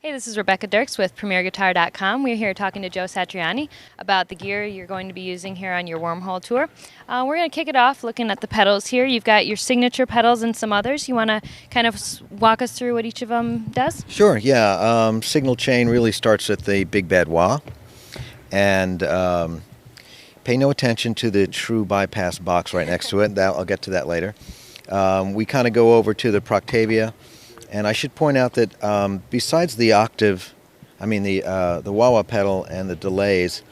Hey, this is Rebecca Dirks with PremierGuitar.com. We're here talking to Joe Satriani about the gear you're going to be using here on your Wormhole tour. We're going to kick it off looking at the pedals here. You've got your signature pedals and some others. You want to kind of walk us through what each of them does? Sure, yeah. Signal chain really starts at the big bad wah, and pay no attention to the true bypass box right next to it. I'll get to that later. We kind of go over to the Proctavia, and I should point out that besides the octave, the wah-wah pedal and the delays,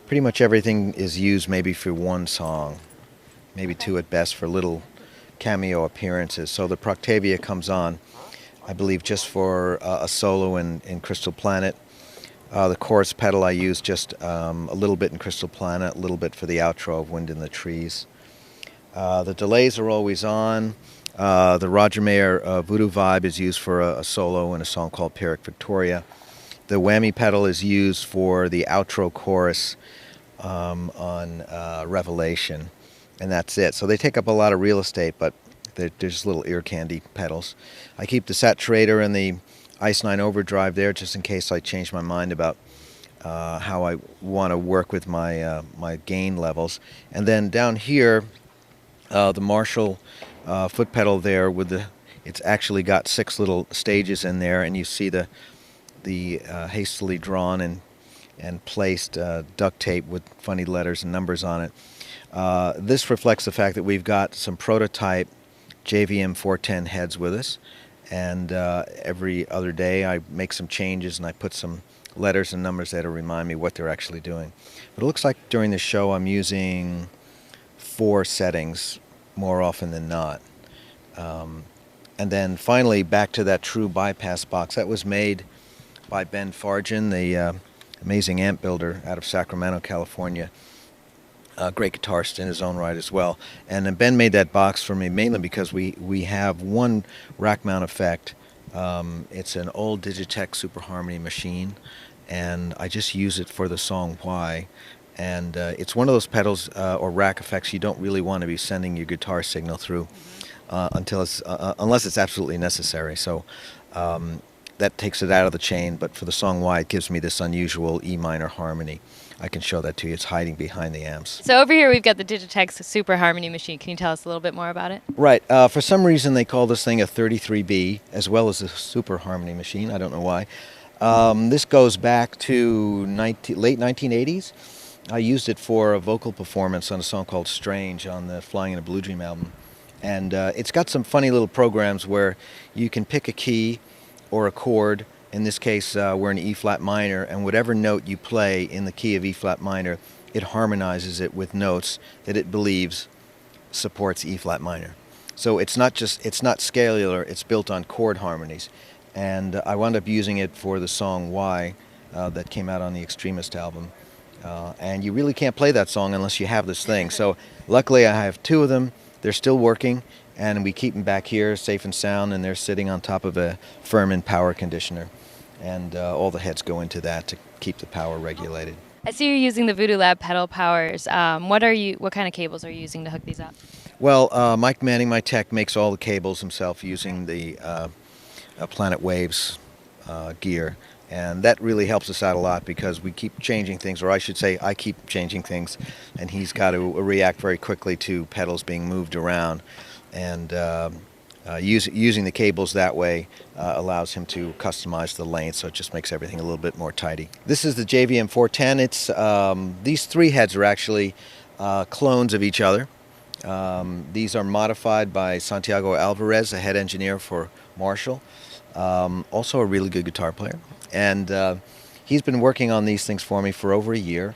pretty much everything is used maybe for one song, maybe two at best for little cameo appearances. So the Proctavia comes on, I believe, just for a solo in Crystal Planet. The chorus pedal I use just a little bit in Crystal Planet, a little bit for the outro of Wind in the Trees. The delays are always on. The Roger Mayer Voodoo Vibe is used for a solo in a song called Pyrrhic Victoria. The whammy pedal is used for the outro chorus on Revelation, and that's it. So they take up a lot of real estate, but they're just little ear candy pedals. I keep the saturator and the Ice 9 overdrive there just in case I change my mind about how I want to work with my my gain levels. And then down here, the Marshall foot pedal there it's actually got 6 little stages in there, and you see the hastily drawn and placed duct tape with funny letters and numbers on it. This reflects the fact that we've got some prototype JVM 410 heads with us, and every other day I make some changes and I put some letters and numbers there to remind me what they're actually doing. But it looks like during the show I'm using 4 settings more often than not. And then finally back to that true bypass box. That was made by Ben Farjan, the amazing amp builder out of Sacramento, California. A great guitarist in his own right as well. And then Ben made that box for me mainly because we have one rack mount effect. It's an old Digitech Super Harmony machine, and I just use it for the song Why. And it's one of those pedals or rack effects you don't really want to be sending your guitar signal through unless it's absolutely necessary. So that takes it out of the chain, but for the song Why, it gives me this unusual E minor harmony. I can show that to you. It's hiding behind the amps. So over here we've got the Digitech Super Harmony machine. Can you tell us a little bit more about it? Right. For some reason they call this thing a 33B as well as a Super Harmony machine. I don't know why. This goes back to late 1980s. I used it for a vocal performance on a song called Strange on the Flying in a Blue Dream album. And it's got some funny little programs where you can pick a key or a chord. In this case, we're in E-flat minor, and whatever note you play in the key of E-flat minor, it harmonizes it with notes that it believes supports E-flat minor. So it's not scalar, it's built on chord harmonies. And I wound up using it for the song Why that came out on the Extremist album. And you really can't play that song unless you have this thing. So luckily I have 2 of them. They're still working, and we keep them back here safe and sound, and they're sitting on top of a Furman power conditioner. And all the heads go into that to keep the power regulated. I see you're using the Voodoo Lab pedal powers. What kind of cables are you using to hook these up? Well, Mike Manning, my tech, makes all the cables himself using the Planet Waves gear. And that really helps us out a lot because we keep changing things, or I should say I keep changing things, and he's got to react very quickly to pedals being moved around. And using the cables that way allows him to customize the length, so it just makes everything a little bit more tidy. This is the JVM 410. It's these 3 heads are actually clones of each other. These are modified by Santiago Alvarez, a head engineer for Marshall, also a really good guitar player. And he's been working on these things for me for over a year.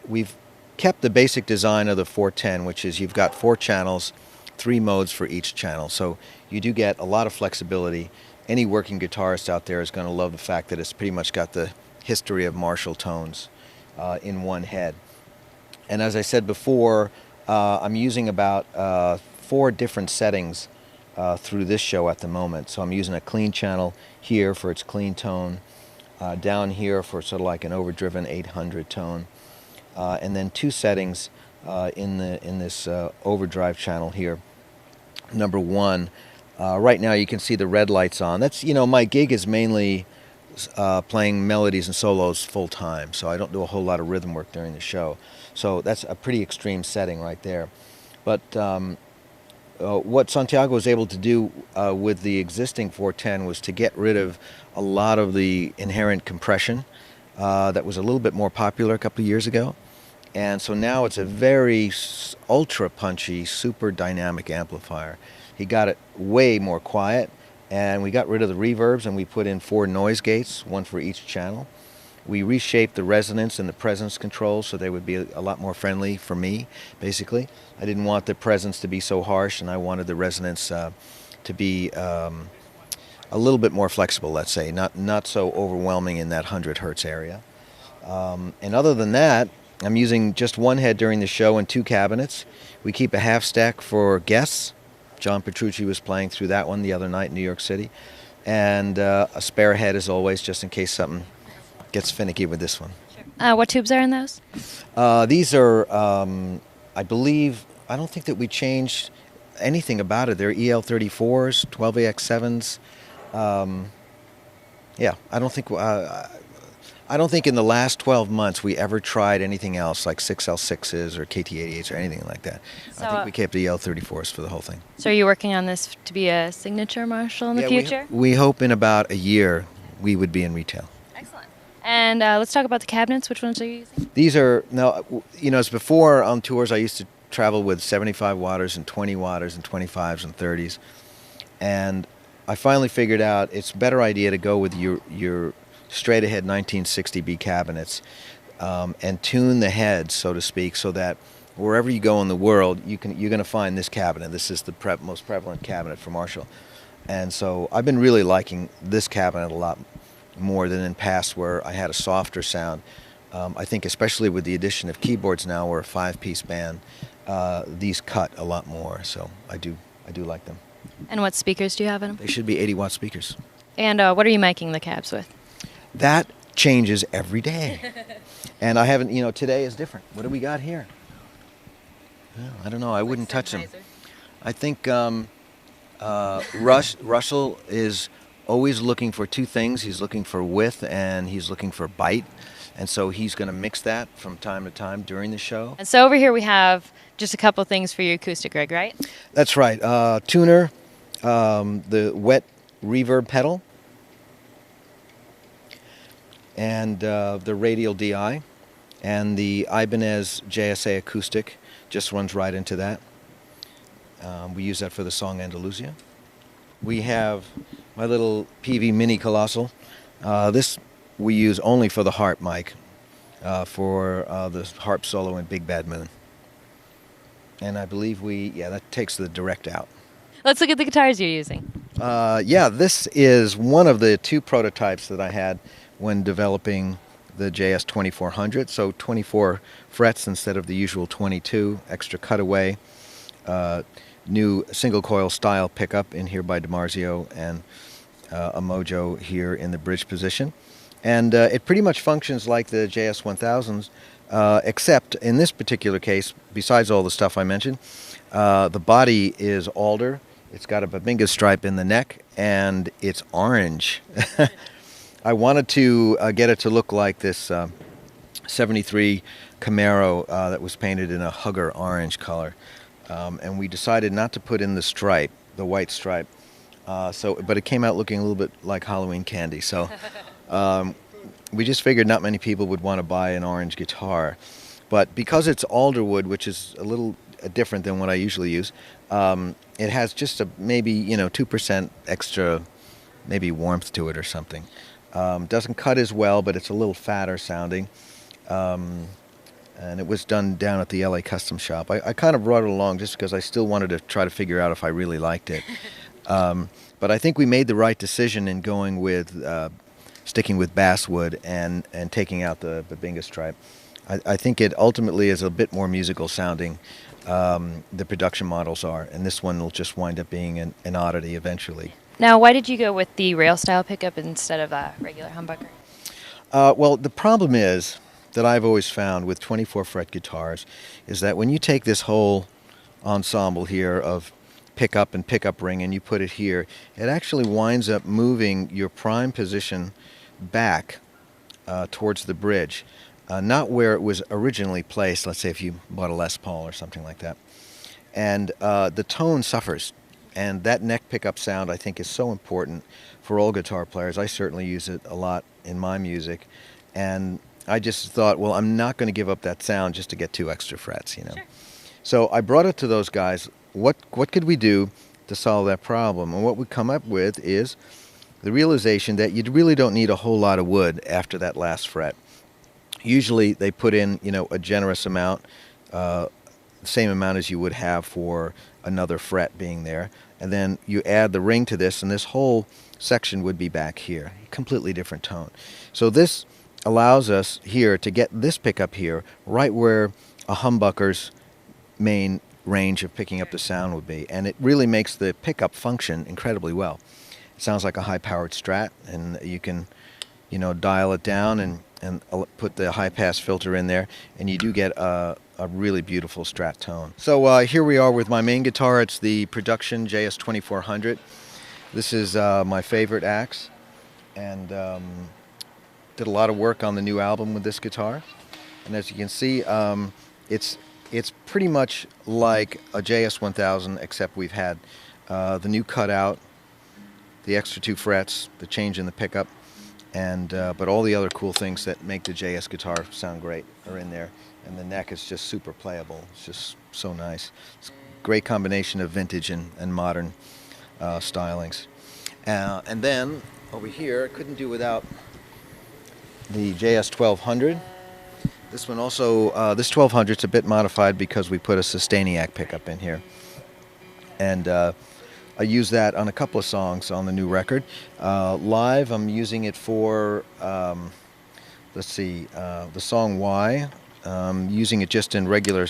We've kept the basic design of the 410, which is you've got 4 channels, 3 modes for each channel. So you do get a lot of flexibility. Any working guitarist out there is going to love the fact that it's pretty much got the history of Marshall tones in one head. And as I said before, I'm using about 4 different settings through this show at the moment. So I'm using a clean channel here for its clean tone, down here for sort of like an overdriven 800 tone, and then 2 settings in this overdrive channel here. Number 1, right now you can see the red lights on. That's, my gig is mainly playing melodies and solos full time, so I don't do a whole lot of rhythm work during the show. So that's a pretty extreme setting right there. But what Santiago was able to do with the existing 410 was to get rid of a lot of the inherent compression that was a little bit more popular a couple of years ago. And so now it's a very ultra punchy, super dynamic amplifier. He got it way more quiet, and we got rid of the reverbs, and we put in 4 noise gates, one for each channel. We reshaped the resonance and the presence controls so they would be a lot more friendly for me, basically. I didn't want the presence to be so harsh, and I wanted the resonance to be a little bit more flexible, let's say, not so overwhelming in that 100 hertz area. And other than that, I'm using just one head during the show and 2 cabinets. We keep a half stack for guests. John Petrucci was playing through that one the other night in New York City. And a spare head as always, just in case something gets finicky with this one. What tubes are in those? These are, I believe, I don't think that we changed anything about it. They're EL34s, 12AX7s. Yeah, I don't think in the last 12 months we ever tried anything else like 6L6s or KT88s or anything like that. So, I think we kept the EL34s for the whole thing. So are you working on this to be a signature Marshall in the future? We hope in about a year we would be in retail. Excellent. And let's talk about the cabinets. Which ones are you using? These are, now, you know, as before on tours I used to travel with 75 watters and 20 watters and 25s and 30s. And I finally figured out it's a better idea to go with your straight ahead 1960B cabinets and tune the heads, so to speak, so that wherever you go in the world, you're going to find this cabinet. This is the most prevalent cabinet for Marshall. And so I've been really liking this cabinet a lot more than in past where I had a softer sound. I think especially with the addition of keyboards now, we're a 5-piece band, these cut a lot more, so I do like them. And what speakers do you have in them? They should be 80-watt speakers. And what are you miking the cabs with? That changes every day. And I haven't, you know, today is different. What do we got here? Well, I don't know. I wouldn't touch them. I think Russell is always looking for 2 things. He's looking for width and he's looking for bite. And so he's going to mix that from time to time during the show. And so over here we have just a couple things for your acoustic rig, right? That's right. Tuner, the wet reverb pedal, and the radial DI, and the Ibanez JSA acoustic just runs right into that. We use that for the song Andalusia. We have my little PV Mini Colossal. This we use only for the harp mic, for the harp solo in Big Bad Moon. And I believe that takes the direct out. Let's look at the guitars you're using. Yeah, this is one of the 2 prototypes that I had when developing the JS 2400. So 24 frets instead of the usual 22, extra cutaway, new single coil style pickup in here by DiMarzio, and a Mojo here in the bridge position. And it pretty much functions like the JS 1000s, except in this particular case, besides all the stuff I mentioned, the body is alder. It's got a Babinga stripe in the neck, and it's orange. I wanted to get it to look like this 73 Camaro that was painted in a Hugger orange color. And we decided not to put in the stripe, the white stripe. But it came out looking a little bit like Halloween candy. So we just figured not many people would want to buy an orange guitar. But because it's alderwood, which is a little different than what I usually use, it has just maybe 2% extra, maybe warmth to it or something. Doesn't cut as well, but it's a little fatter sounding. And it was done down at the LA Custom Shop. I kind of brought it along just because I still wanted to try to figure out if I really liked it. But I think we made the right decision in going with sticking with basswood and taking out the Babinga stripe. I think it ultimately is a bit more musical sounding. The production models are, and this one will just wind up being an oddity eventually. Now, why did you go with the rail style pickup instead of a regular humbucker? Well, the problem is that I've always found with 24 fret guitars is that when you take this whole ensemble here of pickup and pickup ring and you put it here, it actually winds up moving your prime position back towards the bridge, not where it was originally placed. Let's say if you bought a Les Paul or something like that. And the tone suffers. And that neck pickup sound, I think, is so important for all guitar players. I certainly use it a lot in my music. And I just thought, well, I'm not going to give up that sound just to get 2 extra frets, you know. Sure. So I brought it to those guys. What could we do to solve that problem? And what we come up with is the realization that you really don't need a whole lot of wood after that last fret. Usually they put in, you know, a generous amount, the same amount as you would have for another fret being there. And then you add the ring to this, and this whole section would be back here. Completely different tone. So this allows us here to get this pickup here right where a humbucker's main range of picking up the sound would be. And it really makes the pickup function incredibly well. It sounds like a high-powered Strat, and you can, you know, dial it down and put the high-pass filter in there, and you do get a really beautiful Strat tone. So here we are with my main guitar. It's the Production JS2400. This is my favorite axe, and did a lot of work on the new album with this guitar. And as you can see, it's pretty much like a JS1000, except we've had the new cutout, the extra 2 frets, the change in the pickup, and but all the other cool things that make the JS guitar sound great are in there. And the neck is just super playable. It's just so nice. It's a great combination of vintage and modern stylings. And then over here, I couldn't do without the JS1200. This one also, this 1200's a bit modified because we put a Sustainiac pickup in here. And I use that on a couple of songs on the new record. Live, I'm using it for, let's see, the song Why. Using it just in regular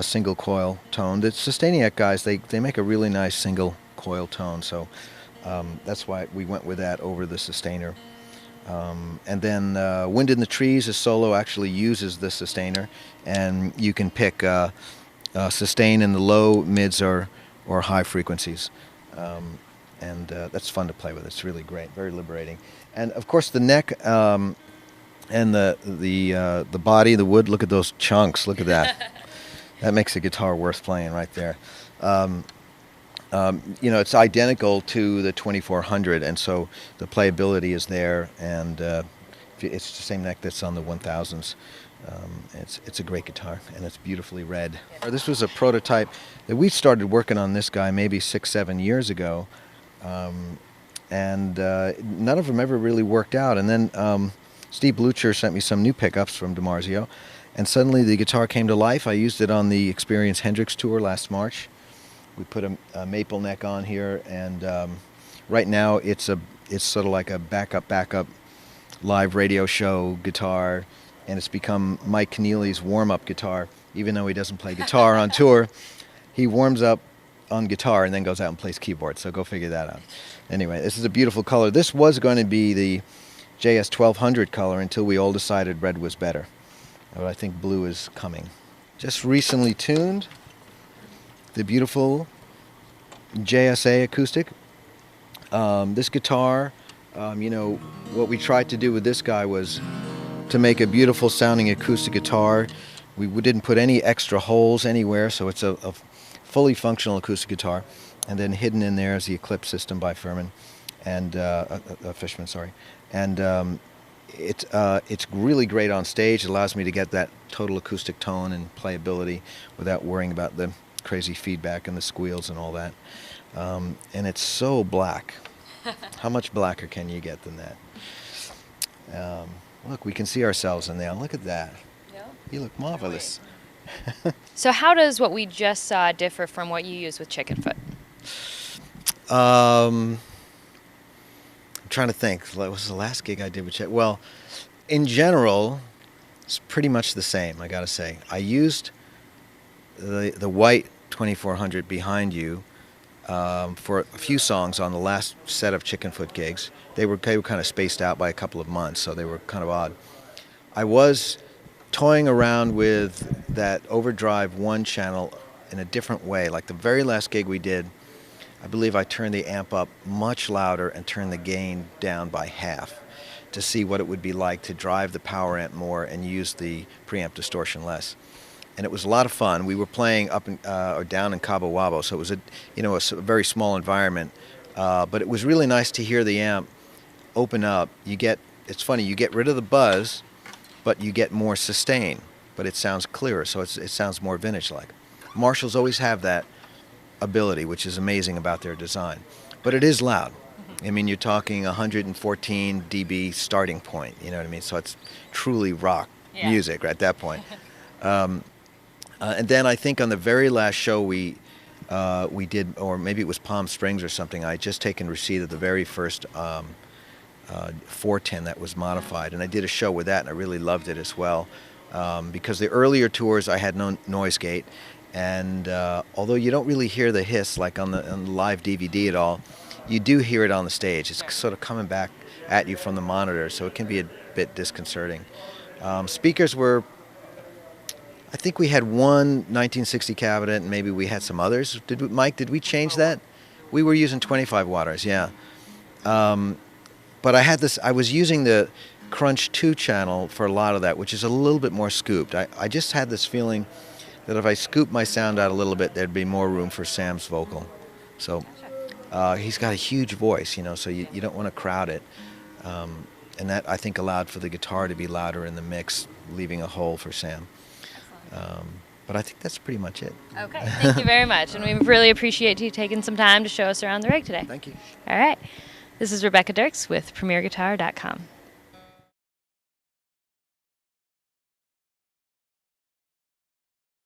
single coil tone. The Sustainiac guys, they make a really nice single coil tone, so that's why we went with that over the Sustainer. And then Wind in the Trees, a solo, actually uses the Sustainer, and you can pick sustain in the low, mids, or high frequencies. And that's fun to play with. It's really great, very liberating. And of course the neck and the body, the wood, look at those chunks, look at that. That makes a guitar worth playing right there. You know, it's identical to the 2400, and so the playability is there, and it's the same neck that's on the 1000s. It's a great guitar, and it's beautifully red. This was a prototype that we started working on this guy maybe 6-7 years ago, and none of them ever really worked out. And then Steve Blucher sent me some new pickups from DiMarzio, and suddenly the guitar came to life. I used it on the Experience Hendrix tour last March. We put a maple neck on here, and right now it's sort of like a backup live radio show guitar, and it's become Mike Keneally's warm-up guitar. Even though he doesn't play guitar on tour, he warms up on guitar and then goes out and plays keyboard, so go figure that out. Anyway, this is a beautiful color. This was going to be the JS1200 color until we all decided red was better. But I think blue is coming. Just recently tuned the beautiful JSA acoustic. This guitar, you know, what we tried to do with this guy was to make a beautiful sounding acoustic guitar. We didn't put any extra holes anywhere, so it's a fully functional acoustic guitar. And then hidden in there is the Eclipse system by Fishman, sorry. And it's really great on stage. It allows me to get that total acoustic tone and playability without worrying about the crazy feedback and the squeals and all that. And it's so black. How much blacker can you get than that? Look, we can see ourselves in there. Look at that. Yeah. You look marvelous. So how does what we just saw differ from what you use with Chickenfoot? I'm trying to think. What was the last gig I did with Chick? Well, in general, it's pretty much the same, I gotta say. I used the white 2400 behind you for a few songs on the last set of Chickenfoot gigs. They were kind of spaced out by a couple of months, so they were kind of odd. I was toying around with that overdrive 1 channel in a different way. Like the very last gig we did, I believe I turned the amp up much louder and turned the gain down by half. to see what it would be like to drive the power amp more and use the preamp distortion less. And it was a lot of fun. We were playing up in, or down in Cabo Wabo, so it was a very small environment. But it was really nice to hear the amp open up. It's funny, you get rid of the buzz, but you get more sustain. But it sounds clearer, so it sounds more vintage-like. Marshalls always have that ability, which is amazing about their design. But it is loud. I mean, you're talking 114 dB starting point, you know what I mean? So it's truly rock music right at that point. And then I think on the very last show we did, or maybe it was Palm Springs or something, I had just taken receipt of the very first 410 that was modified, and I did a show with that, and I really loved it as well. Because the earlier tours I had no noise gate, and although you don't really hear the hiss like on the live DVD at all, you do hear it on the stage. It's sort of coming back at you from the monitor, so it can be a bit disconcerting. Speakers were, I think we had one 1960 cabinet, and maybe we had some others. Mike, did we change that? We were using 25 watters, yeah. But I was using the Crunch 2 channel for a lot of that, which is a little bit more scooped. I just had this feeling that if I scooped my sound out a little bit, there'd be more room for Sam's vocal. So he's got a huge voice, you know, so you don't want to crowd it. And that, I think, allowed for the guitar to be louder in the mix, leaving a hole for Sam. But I think that's pretty much it. Okay, thank you very much. And we really appreciate you taking some time to show us around the rig today. Thank you. All right. This is Rebecca Dirks with PremierGuitar.com.